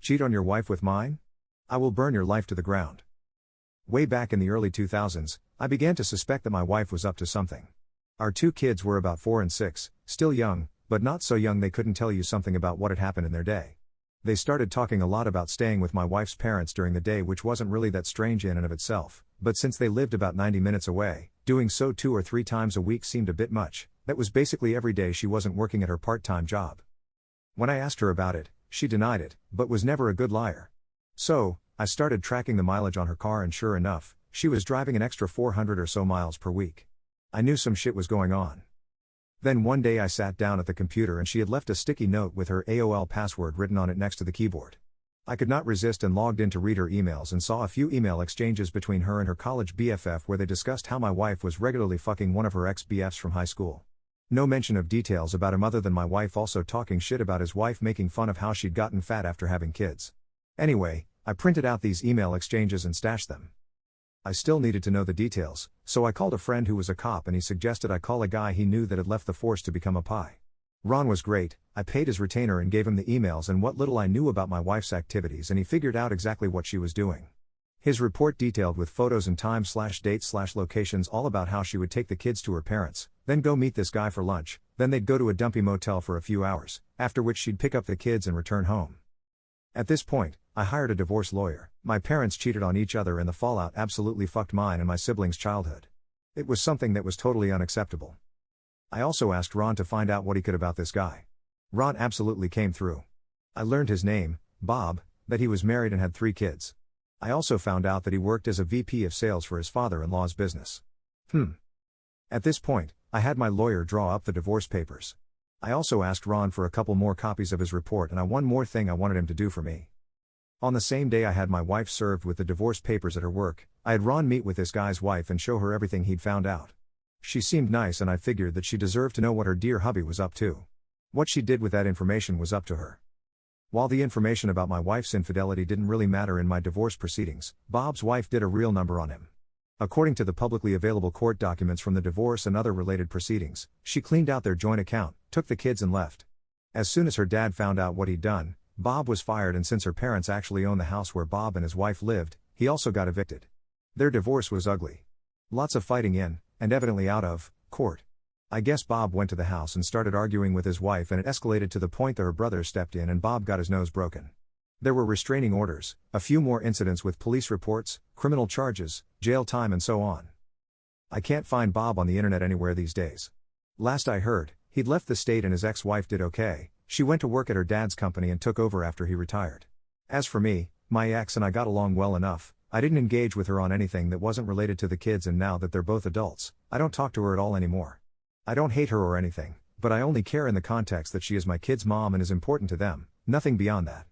Cheat on your wife with mine? I will burn your life to the ground. Way back in the early 2000s, I began to suspect that my wife was up to something. Our two kids were about 4 and 6, still young, but not so young they couldn't tell you something about what had happened in their day. They started talking a lot about staying with my wife's parents during the day, which wasn't really that strange in and of itself, but since they lived about 90 minutes away, doing so 2 or 3 times a week seemed a bit much. That was basically every day she wasn't working at her part-time job. When I asked her about it, she denied it, but was never a good liar. So, I started tracking the mileage on her car, and sure enough, she was driving an extra 400 or so miles per week. I knew some shit was going on. Then one day I sat down at the computer and she had left a sticky note with her AOL password written on it next to the keyboard. I could not resist and logged in to read her emails and saw a few email exchanges between her and her college BFF where they discussed how my wife was regularly fucking one of her ex-BFs from high school. No mention of details about him other than my wife also talking shit about his wife, making fun of how she'd gotten fat after having kids. Anyway, I printed out these email exchanges and stashed them. I still needed to know the details, so I called a friend who was a cop and he suggested I call a guy he knew that had left the force to become a PI. Ron was great. I paid his retainer and gave him the emails and what little I knew about my wife's activities, and he figured out exactly what she was doing. His report detailed with photos and time/date/locations all about how she would take the kids to her parents, then go meet this guy for lunch, then they'd go to a dumpy motel for a few hours, after which she'd pick up the kids and return home. At this point, I hired a divorce lawyer. My parents cheated on each other and the fallout absolutely fucked mine and my siblings' childhood. It was something that was totally unacceptable. I also asked Ron to find out what he could about this guy. Ron absolutely came through. I learned his name, Bob, that he was married and had 3 kids. I also found out that he worked as a VP of sales for his father-in-law's business. At this point, I had my lawyer draw up the divorce papers. I also asked Ron for a couple more copies of his report, and one more thing I wanted him to do for me. On the same day I had my wife served with the divorce papers at her work, I had Ron meet with this guy's wife and show her everything he'd found out. She seemed nice and I figured that she deserved to know what her dear hubby was up to. What she did with that information was up to her. While the information about my wife's infidelity didn't really matter in my divorce proceedings, Bob's wife did a real number on him. According to the publicly available court documents from the divorce and other related proceedings, she cleaned out their joint account, took the kids and left. As soon as her dad found out what he'd done, Bob was fired, and since her parents actually owned the house where Bob and his wife lived, he also got evicted. Their divorce was ugly. Lots of fighting in, and evidently out of, court. I guess Bob went to the house and started arguing with his wife, and it escalated to the point that her brother stepped in and Bob got his nose broken. There were restraining orders, a few more incidents with police reports, criminal charges, jail time and so on. I can't find Bob on the internet anywhere these days. Last I heard, he'd left the state and his ex-wife did okay. She went to work at her dad's company and took over after he retired. As for me, my ex and I got along well enough. I didn't engage with her on anything that wasn't related to the kids, and now that they're both adults, I don't talk to her at all anymore. I don't hate her or anything, but I only care in the context that she is my kids' mom and is important to them, nothing beyond that.